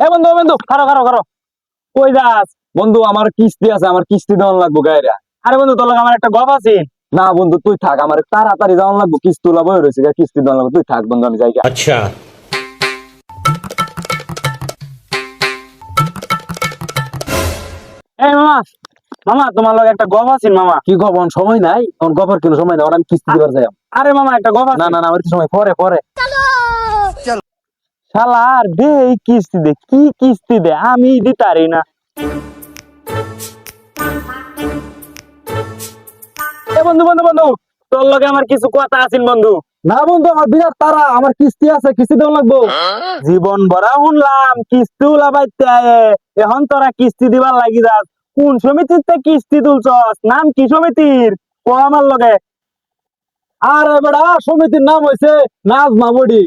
এ বন্ধু বন্ধু খারো খারো খারো। কই যাস? বন্ধু আমার কিস্তি আছে, আমার কিস্তি দেওয়ান লাগবো গায়রা। আরে বন্ধু তোর লগে আমার একটা গপ আছে। না বন্ধু তুই থাক, আমার তাড়াতাড়ি যাওয়ান লাগবো, কিস্তি তোলা বই রয়েছে, কিস্তি দেওয়ান লাগবো, তুই থাক বন্ধু আমি যাই গা। अच्छा। এই মামা, মামা তোমার লগে একটা গপ আছে মামা। কি গবন সময় নাই, আমার গবর কোনো সময় নাই, ওর আমি কিস্তি দিবার যাই। আরে মামা একটা গপ আছে। না না না, আমার একটু সময় পরে পরে। শালার দে এই কিস্তি দে, কি কিস্তি দে আমি দিতারি না। এ বন্ধু বন্ধু বন্ধু তোর লগে আমার কিছু কথা আছে বন্ধু। না বন্ধু আমার বিরাট তারা, আমার কিস্তি আছে, কিস্তি দেওয়ান লাগবো। জীবন ভরা শুনলাম কিস্তি উলাবাইতে আয়ে, এখন তোরা কিস্তি দিবার লাগি যাস। কোন সমিতিতে কিস্তি তুলছস? নাম কি সমিতির? ক আমার লগে। আরে বেড়া সমিতির নাম হইছে নাজমা বডি।